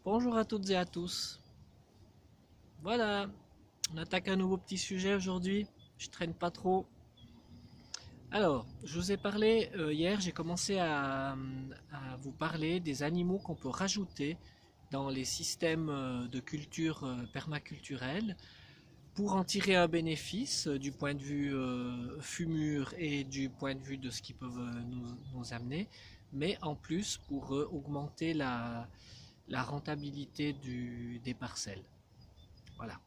Bonjour à toutes et à tous. Voilà, on attaque un nouveau petit sujet aujourd'hui. Je traîne pas trop. Alors, je vous ai parlé hier, j'ai commencé à vous parler des animaux qu'on peut rajouter dans les systèmes de culture permaculturelle pour en tirer un bénéfice du point de vue fumure et du point de vue de ce qu'ils peuvent nous amener, mais en plus pour augmenter la rentabilité des parcelles. Voilà.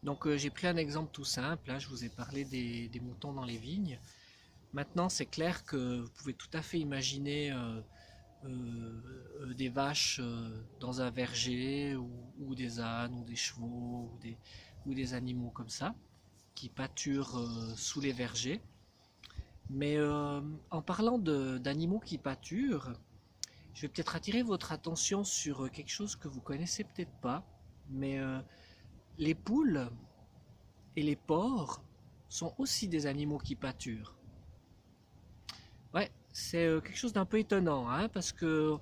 Donc j'ai pris un exemple tout simple, là je vous ai parlé des moutons dans les vignes. Maintenant c'est clair que vous pouvez tout à fait imaginer des vaches dans un verger ou des ânes ou des chevaux ou des animaux comme ça qui pâturent sous les vergers. Mais en parlant d'animaux qui pâturent, je vais peut-être attirer votre attention sur quelque chose que vous connaissez peut-être pas, mais les poules et les porcs sont aussi des animaux qui pâturent. Ouais, c'est quelque chose d'un peu étonnant, hein, parce que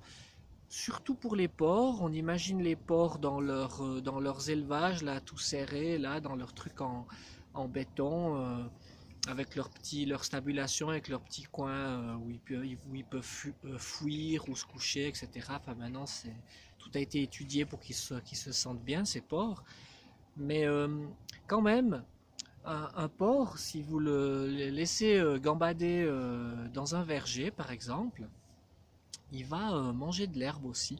surtout pour les porcs, on imagine les porcs dans leurs élevages, là, tout serrés, là, dans leurs trucs en béton, avec leur stabulation, avec leurs petits coins où ils peuvent fuir ou se coucher, etc. Enfin, maintenant, tout a été étudié pour qu'ils se sentent bien, ces porcs. Mais quand même, un porc, si vous le laissez gambader dans un verger, par exemple, il va manger de l'herbe aussi.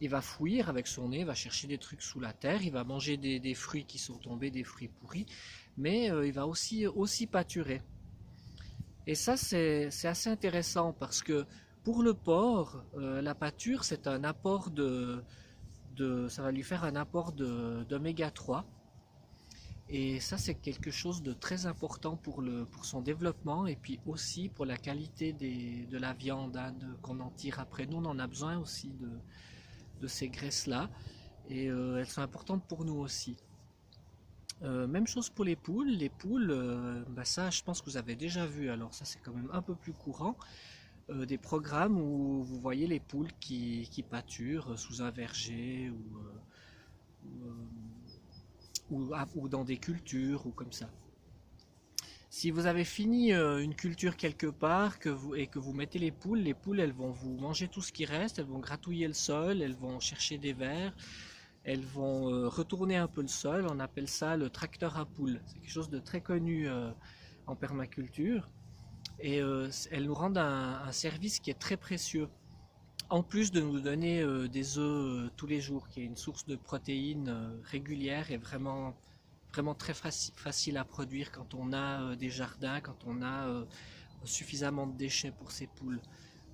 Il va fouiller avec son nez, il va chercher des trucs sous la terre, il va manger des fruits qui sont tombés, des fruits pourris, mais il va aussi pâturer. Et ça, c'est assez intéressant parce que pour le porc, la pâture, c'est un apport ça va lui faire un apport d'oméga 3. Et ça, c'est quelque chose de très important pour son développement et puis aussi pour la qualité de la viande hein, qu'on en tire après. Nous, on en a besoin aussi de ces graisses-là et elles sont importantes pour nous aussi. Même chose pour les poules. Les poules, bah ça, je pense que vous avez déjà vu. Alors ça, c'est quand même un peu plus courant. Des programmes où vous voyez les poules qui pâturent sous un verger ou, euh, ou dans des cultures ou comme ça. Si vous avez fini une culture quelque part et que vous mettez les poules elles vont vous manger tout ce qui reste, elles vont gratouiller le sol, elles vont chercher des vers, elles vont retourner un peu le sol, on appelle ça le tracteur à poules. C'est quelque chose de très connu en permaculture et elles nous rendent un service qui est très précieux. En plus de nous donner des œufs tous les jours, qui est une source de protéines régulière et vraiment très facile à produire quand on a des jardins, quand on a suffisamment de déchets pour ces poules.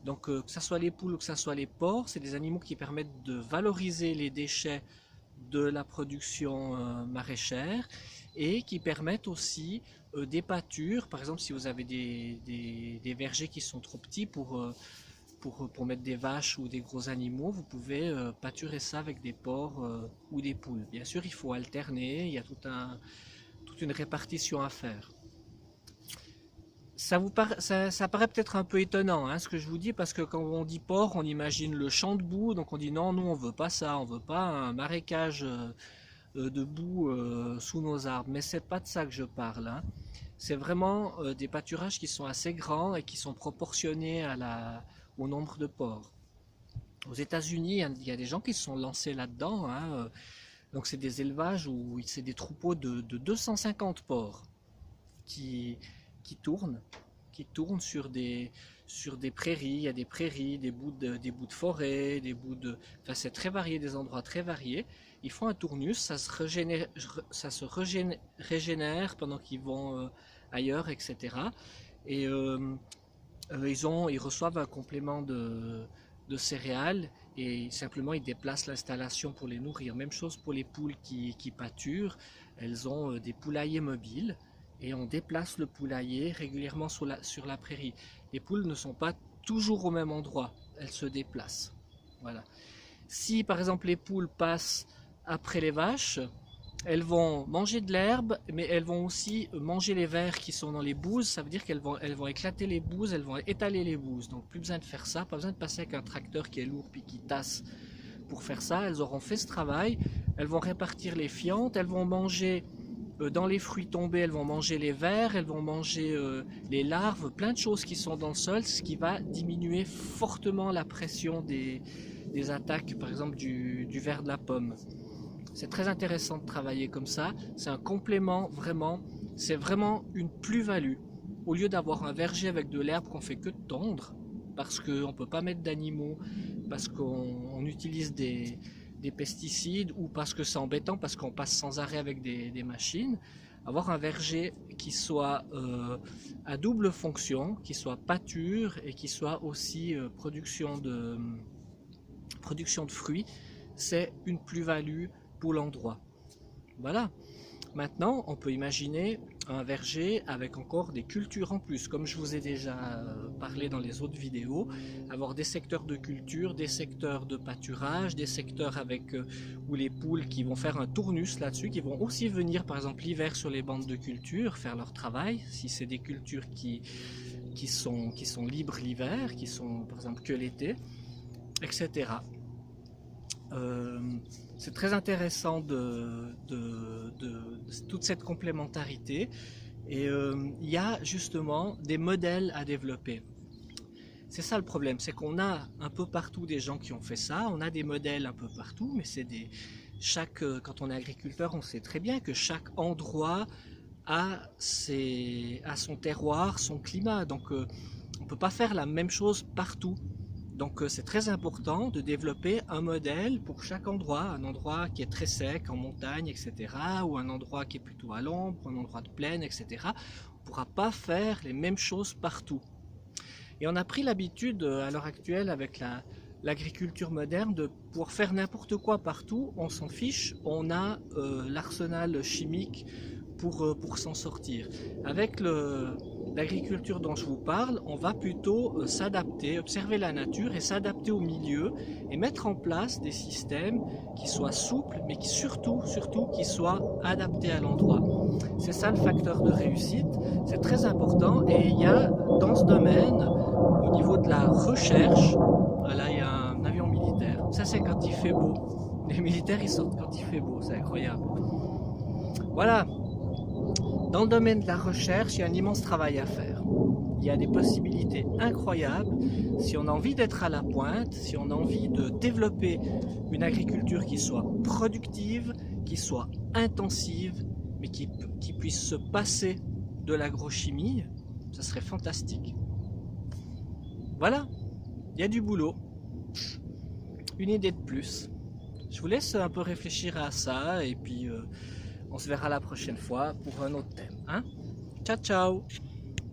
Donc que ce soit les poules ou que ce soit les porcs, c'est des animaux qui permettent de valoriser les déchets de la production maraîchère et qui permettent aussi des pâtures. Par exemple, si vous avez des vergers qui sont trop petits pour mettre des vaches ou des gros animaux, vous pouvez pâturer ça avec des porcs ou des poules. Bien sûr, il faut alterner, il y a toute une répartition à faire. Ça paraît peut-être un peu étonnant hein, ce que je vous dis parce que quand on dit porc, on imagine le champ de boue, donc on dit non, nous on veut pas ça, on veut pas un marécage de boue sous nos arbres. Mais c'est pas de ça que je parle. Hein. C'est vraiment des pâturages qui sont assez grands et qui sont proportionnés au nombre de porcs. Aux États-Unis, il y a des gens qui se sont lancés là-dedans. Hein. Donc c'est des élevages où c'est des troupeaux de 250 porcs qui, qui tournent, qui tournent sur des prairies. Il y a des prairies, des bouts de forêt, enfin c'est très varié, des endroits très variés. Ils font un tournus, régénère pendant qu'ils vont ailleurs, etc. Et ils reçoivent un complément de céréales et simplement ils déplacent l'installation pour les nourrir. Même chose pour les poules qui pâturent, elles ont des poulaillers mobiles et on déplace le poulailler régulièrement sur la prairie. Les poules ne sont pas toujours au même endroit, elles se déplacent. Voilà. Si par exemple les poules passent après les vaches, elles vont manger de l'herbe, mais elles vont aussi manger les vers qui sont dans les bouses. Ça veut dire elles vont éclater les bouses, elles vont étaler les bouses. Donc plus besoin de faire ça, pas besoin de passer avec un tracteur qui est lourd puis qui tasse pour faire ça. Elles auront fait ce travail, elles vont répartir les fientes, elles vont manger dans les fruits tombés, elles vont manger les vers, elles vont manger les larves, plein de choses qui sont dans le sol, ce qui va diminuer fortement la pression des attaques, par exemple du ver de la pomme. C'est très intéressant de travailler comme ça, c'est un complément vraiment, c'est vraiment une plus-value. Au lieu d'avoir un verger avec de l'herbe qu'on fait que tondre, parce qu'on ne peut pas mettre d'animaux, parce qu'on utilise des pesticides ou parce que c'est embêtant, parce qu'on passe sans arrêt avec des machines, avoir un verger qui soit à double fonction, qui soit pâture et qui soit aussi production de fruits, c'est une plus-value pour l'endroit. Voilà. Maintenant, on peut imaginer un verger avec encore des cultures en plus. Comme je vous ai déjà parlé dans les autres vidéos, avoir des secteurs de culture, des secteurs de pâturage, des secteurs avec où les poules qui vont faire un tournus là-dessus, qui vont aussi venir par exemple l'hiver sur les bandes de culture, faire leur travail, si c'est des cultures qui sont libres l'hiver, qui sont par exemple que l'été, etc. C'est très intéressant de toute cette complémentarité et il y a justement des modèles à développer. C'est ça le problème, c'est qu'on a un peu partout des gens qui ont fait ça, on a des modèles un peu partout, mais c'est quand on est agriculteur, on sait très bien que chaque endroit a son terroir, son climat, donc on ne peut pas faire la même chose partout. Donc c'est très important de développer un modèle pour chaque endroit, un endroit qui est très sec en montagne, etc. ou un endroit qui est plutôt à l'ombre, un endroit de plaine, etc. On ne pourra pas faire les mêmes choses partout. Et on a pris l'habitude à l'heure actuelle avec l'agriculture moderne de pouvoir faire n'importe quoi partout, on s'en fiche, on a l'arsenal chimique pour s'en sortir. Avec l'agriculture dont je vous parle, on va plutôt s'adapter, observer la nature et s'adapter au milieu et mettre en place des systèmes qui soient souples mais qui surtout qui soient adaptés à l'endroit. C'est ça le facteur de réussite, c'est très important et il y a dans ce domaine, au niveau de la recherche, voilà, il y a un avion militaire, ça c'est quand il fait beau. Les militaires ils sortent quand il fait beau, c'est incroyable. Voilà. Dans le domaine de la recherche, il y a un immense travail à faire. Il y a des possibilités incroyables. Si on a envie d'être à la pointe, si on a envie de développer une agriculture qui soit productive, qui soit intensive, mais qui puisse se passer de l'agrochimie, ça serait fantastique. Voilà, il y a du boulot. Une idée de plus. Je vous laisse un peu réfléchir à ça et puis on se verra la prochaine fois pour un autre thème. Hein? Ciao, ciao!